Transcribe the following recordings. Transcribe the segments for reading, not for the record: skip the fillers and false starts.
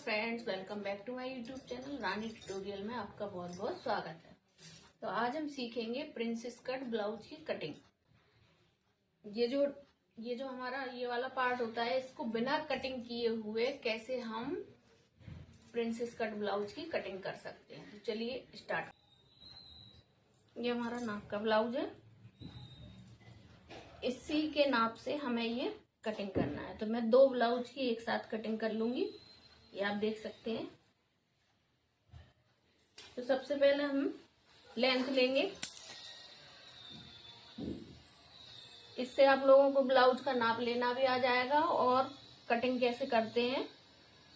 Friends, welcome back to my YouTube channel Rani tutorial में आपका बहुत बहुत स्वागत है। तो आज हम सीखेंगे प्रिंसेस कट ब्लाउज की कटिंग। ये जो हमारा ये वाला पार्ट होता है, इसको बिना कटिंग किए हुए कैसे हम प्रिंसेस कट ब्लाउज की कटिंग कर सकते हैं। तो चलिए स्टार्ट। ये हमारा नाप का ब्लाउज है, इसी के नाप से हमें ये कटिंग करना है। तो मैं 2 ब्लाउज की एक साथ कटिंग कर लूंगी, ये आप देख सकते हैं। तो सबसे पहले हम लेंथ लेंगे, इससे आप लोगों को ब्लाउज का नाप लेना भी आ जाएगा और कटिंग कैसे करते हैं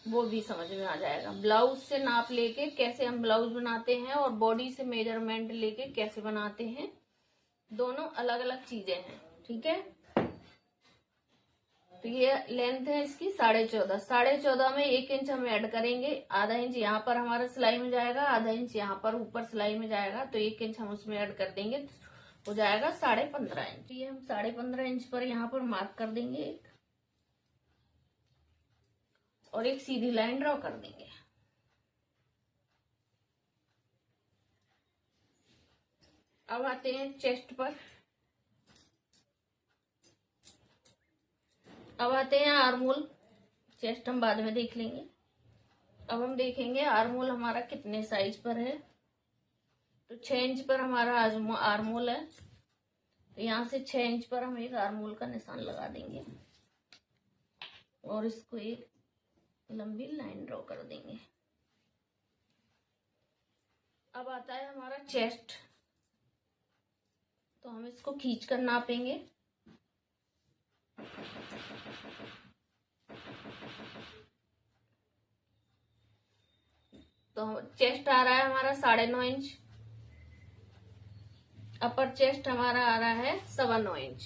वो भी समझ में आ जाएगा। ब्लाउज से नाप लेके कैसे हम ब्लाउज बनाते हैं और बॉडी से मेजरमेंट लेके कैसे बनाते हैं, दोनों अलग अलग चीजें हैं, ठीक है। तो ये लेंथ है इसकी 14.5। 14.5 में 1 इंच हम ऐड करेंगे। आधा इंच यहाँ पर हमारा सिलाई में जाएगा, आधा इंच यहाँ पर ऊपर सिलाई में जाएगा, तो 1 इंच हम उसमें ऐड कर देंगे, हो जाएगा 15.5 इंच। ये हम 15.5 इंच पर यहाँ पर मार्क कर देंगे और एक सीधी लाइन ड्रॉ कर देंगे। अब आते हैं चेस्ट पर। अब आते हैं आर्मोल। चेस्ट हम बाद में देख लेंगे। अब हम देखेंगे आर्मोल हमारा कितने साइज पर है। तो 6 इंच पर हमारा आर्मोल है, तो यहाँ से 6 इंच पर हम एक आर्मोल का निशान लगा देंगे और इसको एक लंबी लाइन ड्रॉ कर देंगे। अब आता है हमारा चेस्ट, तो हम इसको खींच कर नापेंगे। तो चेस्ट आ रहा है हमारा 9.5 इंच, अपर चेस्ट हमारा आ रहा है 9.25 इंच।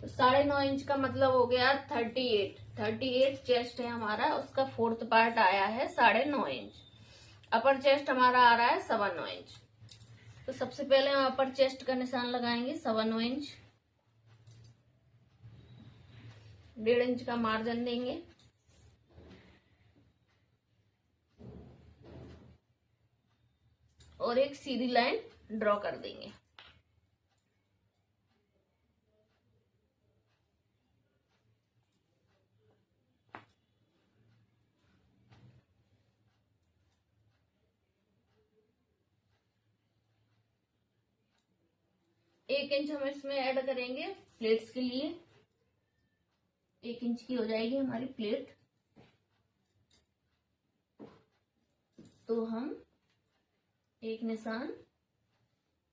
तो 9.5 इंच का मतलब हो गया 38 चेस्ट है हमारा, उसका 4th पार्ट आया है 9.5 इंच। अपर चेस्ट हमारा आ रहा है 9.25 इंच। तो सबसे पहले हम अपर चेस्ट का निशान लगाएंगे 9.25 इंच, 1.5 इंच का मार्जिन देंगे और एक सीधी लाइन ड्रॉ कर देंगे। एक इंच हम इसमें ऐड करेंगे प्लेट्स के लिए। 1 इंच की हो जाएगी हमारी प्लेट। तो हम एक निशान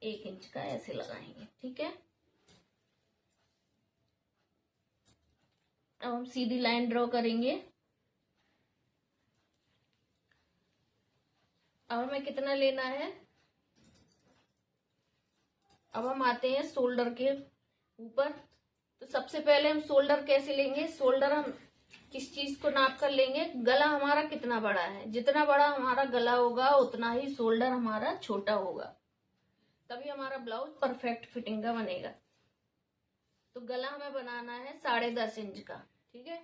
1 इंच का ऐसे लगाएंगे, ठीक है। अब हम सीधी लाइन ड्रॉ करेंगे। अब हमें कितना लेना है। अब हम आते हैं शोल्डर के ऊपर। तो सबसे पहले हम शोल्डर कैसे लेंगे। शोल्डर हम किस चीज को नाप कर लेंगे, गला हमारा कितना बड़ा है। जितना बड़ा हमारा गला होगा उतना ही शोल्डर हमारा छोटा होगा, तभी हमारा ब्लाउज परफेक्ट फिटिंग का बनेगा। तो गला हमें बनाना है 10.5 इंच का, ठीक है।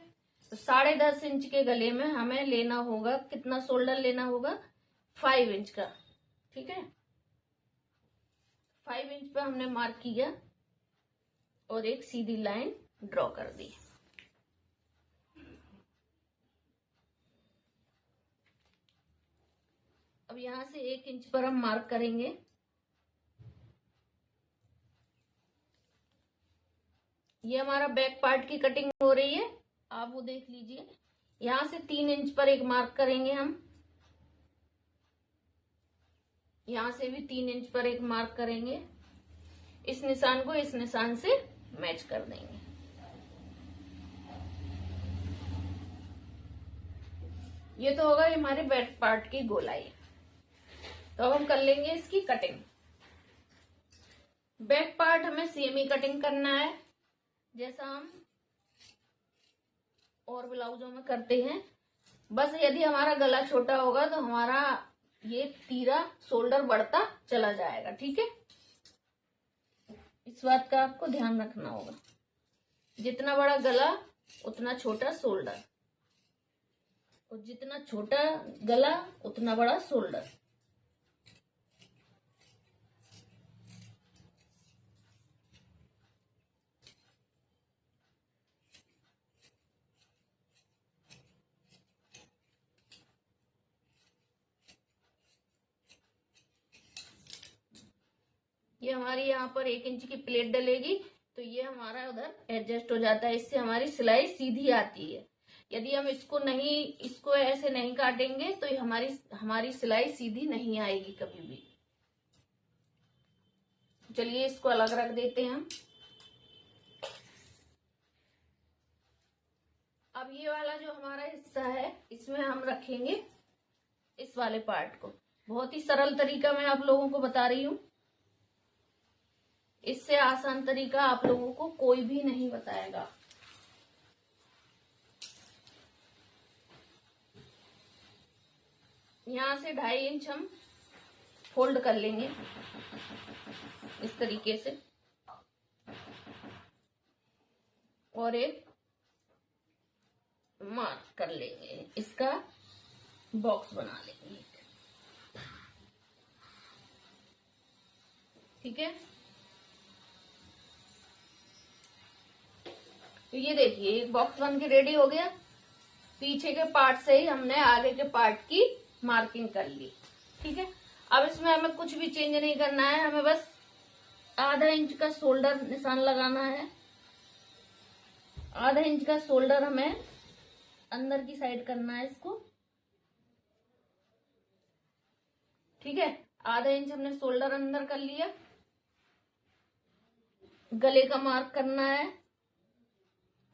तो 10.5 इंच के गले में हमें लेना होगा कितना शोल्डर लेना होगा, 5 इंच का, ठीक है। 5 इंच पे हमने मार्क किया और एक सीधी लाइन ड्रॉ कर दी। अब यहां से 1 इंच पर हम मार्क करेंगे। ये हमारा बैक पार्ट की कटिंग हो रही है, आप वो देख लीजिए। यहां से 3 इंच पर एक मार्क करेंगे हम, यहां से भी 3 इंच पर एक मार्क करेंगे। इस निशान को इस निशान से मैच कर देंगे। ये तो होगा हमारे बैक पार्ट की गोलाई। तो अब हम कर लेंगे इसकी कटिंग। बैक पार्ट हमें सेम ही कटिंग करना है जैसा हम और ब्लाउजों में करते हैं। बस यदि हमारा गला छोटा होगा तो हमारा ये तीरा शोल्डर बढ़ता चला जाएगा, ठीक है। इस बात का आपको ध्यान रखना होगा, जितना बड़ा गला उतना छोटा शोल्डर। और जितना छोटा गला उतना बड़ा शोल्डर। ये हमारी यहाँ पर 1 इंच की प्लेट डलेगी, तो ये हमारा उधर एडजस्ट हो जाता है। इससे हमारी सिलाई सीधी आती है। यदि हम इसको ऐसे नहीं काटेंगे तो ये हमारी सिलाई सीधी नहीं आएगी कभी भी। चलिए इसको अलग रख देते हैं हम। अब ये वाला जो हमारा हिस्सा है, इसमें हम रखेंगे इस वाले पार्ट को। बहुत ही सरल तरीका मैं आप लोगों को बता रही हूँ। इससे आसान तरीका आप लोगों को कोई भी नहीं बताएगा। यहाँ से 2.5 इंच हम फोल्ड कर लेंगे इस तरीके से, और एक मार्क कर लेंगे, इसका बॉक्स बना लेंगे। ठीक है, तो ये देखिए एक बॉक्स बन के रेडी हो गया। पीछे के पार्ट से ही हमने आगे के पार्ट की मार्किंग कर ली। ठीक है, अब इसमें हमें कुछ भी चेंज नहीं करना है। हमें बस आधा इंच का शोल्डर निशान लगाना है। आधा इंच का शोल्डर हमें अंदर की साइड करना है इसको। ठीक है, आधा इंच हमने शोल्डर अंदर कर लिया। गले का मार्क करना है।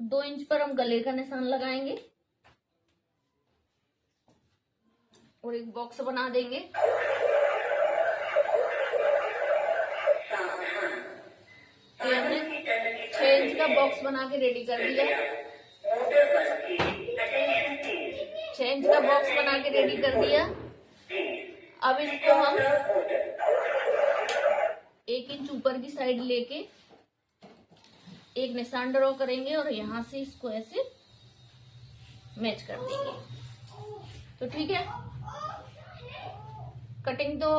2 इंच पर हम गले का निशान लगाएंगे और एक बॉक्स बना देंगे। तो हमने 6 इंच का बॉक्स बना के रेडी कर दिया। 6 इंच का बॉक्स बना के रेडी कर दिया। अब इसको हम 1 इंच ऊपर की साइड लेके एक निशान ड्रॉ करेंगे और यहाँ से इसको ऐसे मैच कर देंगे। तो ठीक है, कटिंग तो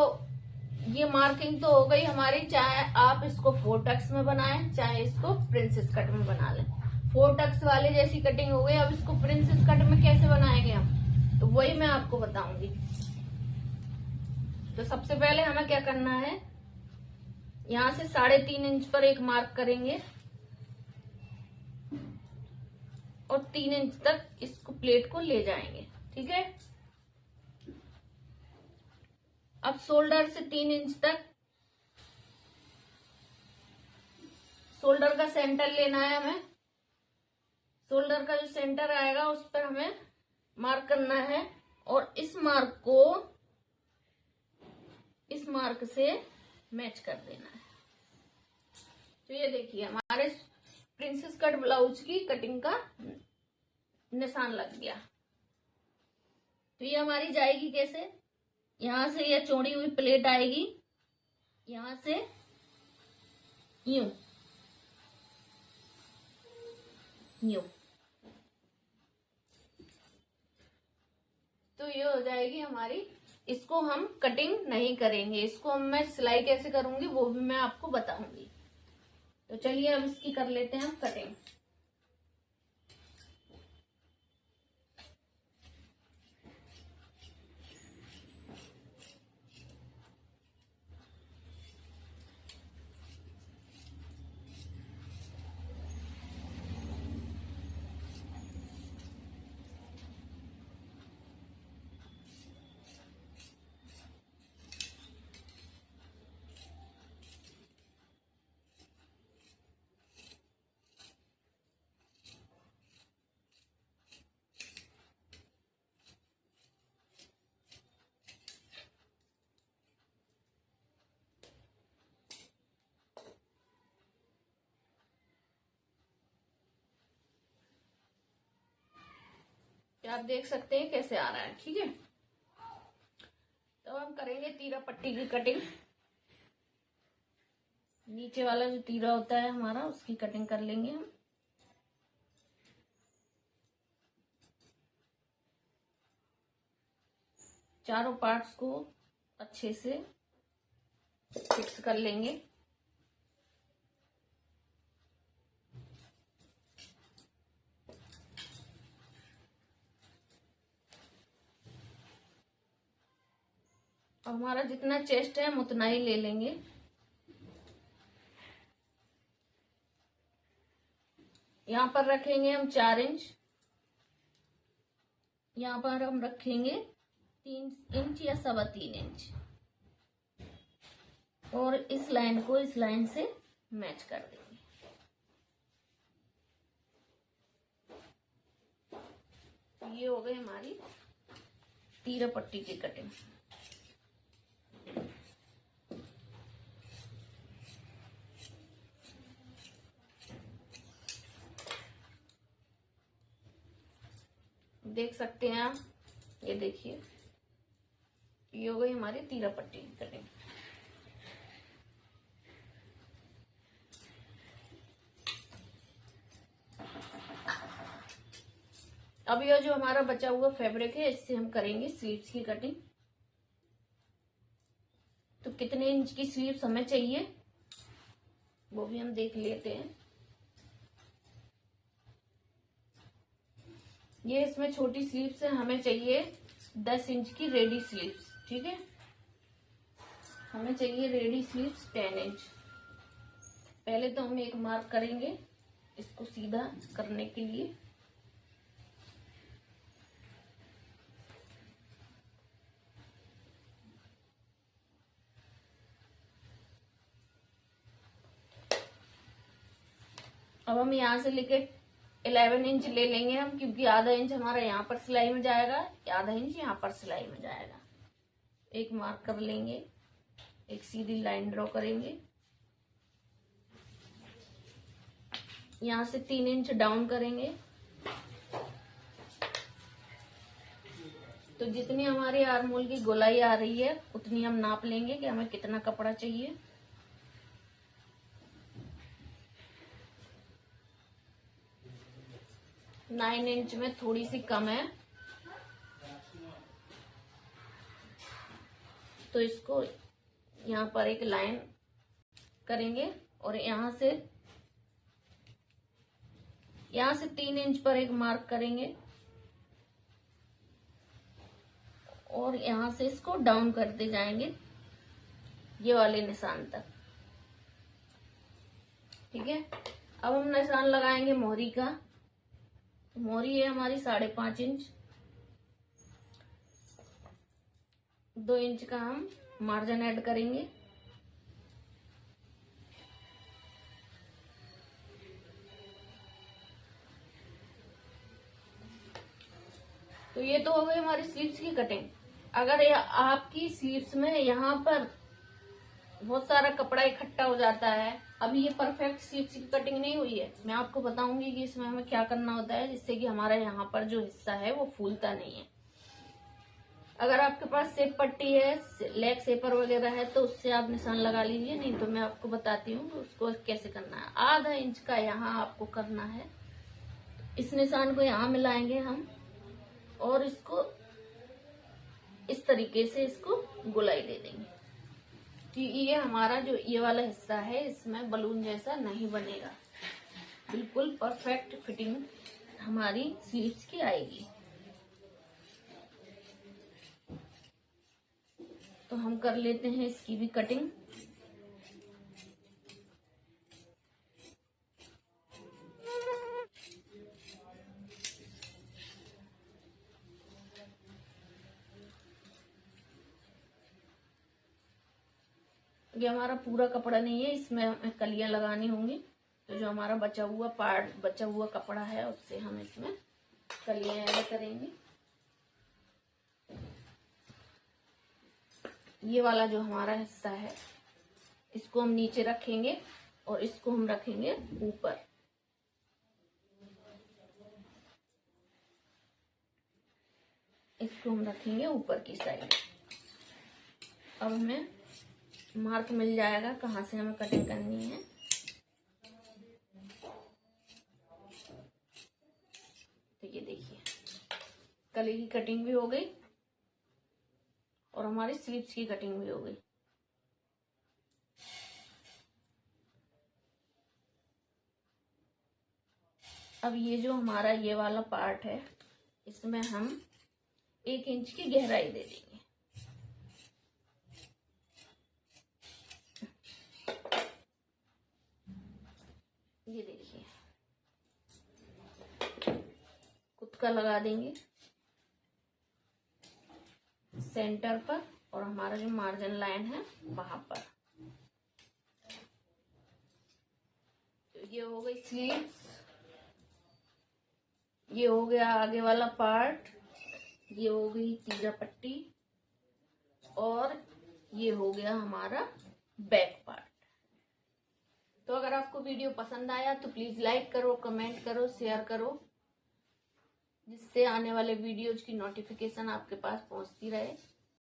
ये मार्किंग तो हो गई हमारी। चाहे आप इसको 4 टक्स में बनाएं, चाहे इसको प्रिंसेस कट में बना लें। 4 टक्स वाले जैसी कटिंग हो गई। अब इसको प्रिंसेस कट में कैसे बनाएंगे हम, तो वही मैं आपको बताऊंगी। तो सबसे पहले हमें क्या करना है, यहाँ से 3.5 इंच पर एक मार्क करेंगे और 3 इंच तक इसको प्लेट को ले जाएंगे। ठीक है, अब शोल्डर से 3 इंच तक शोल्डर का सेंटर लेना है हमें। शोल्डर का जो सेंटर आएगा उस पर हमें मार्क करना है और इस मार्क से मैच कर देना है। तो ये देखिए हमारे प्रिंसेस कट ब्लाउज की कटिंग का निशान लग गया। तो ये हमारी जाएगी कैसे, यहां से ये चौड़ी हुई प्लेट आएगी, यहां से यूं यूं। तो ये हो जाएगी हमारी। इसको हम कटिंग नहीं करेंगे, इसको मैं सिलाई कैसे करूंगी वो भी मैं आपको बताऊंगी। तो चलिए अब इसकी कर लेते हैं हम कटिंग। आप देख सकते हैं कैसे आ रहा है। ठीक है, तो हम करेंगे तीरा पट्टी की कटिंग। नीचे वाला जो तीरा होता है हमारा उसकी कटिंग कर लेंगे हम। चारों पार्ट्स को अच्छे से फिक्स कर लेंगे। और हमारा जितना चेस्ट है हम उतना ही ले लेंगे। यहाँ पर रखेंगे हम 4 इंच, यहाँ पर हम रखेंगे 3 इंच या 3.25 इंच, और इस लाइन को इस लाइन से मैच कर देंगे। ये हो गई हमारी तीरा पट्टी की कटिंग। देख सकते हैं आप, ये देखिए, ये हो गई हमारी तीरा पट्टी की कटिंग। अब ये जो हमारा बचा हुआ फैब्रिक है, इससे हम करेंगे स्लीव्स की कटिंग। तो कितने इंच की स्लीव्स हमें चाहिए वो भी हम देख लेते हैं। ये इसमें छोटी स्लीव्स है, हमें चाहिए 10 इंच की रेडी स्लीव्स। ठीक है, हमें चाहिए रेडी स्लीव्स 10 इंच। पहले तो हम एक मार्क करेंगे इसको सीधा करने के लिए। अब हम यहाँ से लेके 11 इंच ले लेंगे हम, क्योंकि आधा इंच हमारा यहाँ पर सिलाई में जाएगा, आधा इंच यहाँ पर सिलाई में जाएगा। एक मार्क कर लेंगे, एक सीधी लाइन ड्रॉ करेंगे, यहाँ से 3 इंच डाउन करेंगे। तो जितनी हमारी आर्महोल की गोलाई आ रही है उतनी हम नाप लेंगे कि हमें कितना कपड़ा चाहिए। नाइन इंच में थोड़ी सी कम है, तो इसको यहाँ पर एक लाइन करेंगे और यहाँ से 3 इंच पर एक मार्क करेंगे और यहाँ से इसको डाउन करते जाएंगे ये वाले निशान तक। ठीक है, अब हम निशान लगाएंगे मोहरी का। तो मोहरी है हमारी 5.5 इंच, 2 इंच का हम मार्जिन ऐड करेंगे। तो ये तो हो गई हमारी स्लीव्स की कटिंग। अगर आपकी स्लीव्स में यहाँ पर बहुत सारा कपड़ा इकट्ठा हो जाता है, अभी ये परफेक्ट स्लीव्स की कटिंग नहीं हुई है, मैं आपको बताऊंगी कि इसमें हमें क्या करना होता है जिससे कि हमारा यहाँ पर जो हिस्सा है वो फूलता नहीं है। अगर आपके पास शेप पट्टी है, लेग शेपर वगैरह है, तो उससे आप निशान लगा लीजिए, नहीं तो मैं आपको बताती हूँ उसको कैसे करना है। आधा इंच का यहाँ आपको करना है। इस निशान को यहाँ मिलाएंगे हम और इसको इस तरीके से इसको गोलाई दे देंगे कि ये हमारा जो ये वाला हिस्सा है इसमें बलून जैसा नहीं बनेगा, बिल्कुल परफेक्ट फिटिंग हमारी स्लीव्स की आएगी। तो हम कर लेते हैं इसकी भी कटिंग। ये हमारा पूरा कपड़ा नहीं है, इसमें हमें कलियां लगानी होंगी। तो जो हमारा बचा हुआ कपड़ा है उससे हम इसमें कलियां ऐड करेंगे। ये वाला जो हमारा हिस्सा है इसको हम नीचे रखेंगे और इसको हम रखेंगे ऊपर। इसको हम रखेंगे ऊपर की साइड। अब हमें मार्क मिल जाएगा कहाँ से हमें कटिंग करनी है। तो ये देखिए, गले की कटिंग भी हो गई। और हमारी स्लीव्स की कटिंग भी हो गई। अब ये जो हमारा ये वाला पार्ट है, इसमें हम 1 इंच की गहराई दे देंगे। ये देखिए, खुद का लगा देंगे सेंटर पर, और हमारा जो मार्जिन लाइन है वहां पर। तो ये हो गई स्लीव्स, ये हो गया आगे वाला पार्ट, ये हो गई तीजा पट्टी, और ये हो गया हमारा बैक पार्ट। तो अगर आपको वीडियो पसंद आया तो प्लीज लाइक करो, कमेंट करो, शेयर करो, जिससे आने वाले वीडियोज की नोटिफिकेशन आपके पास पहुंचती रहे।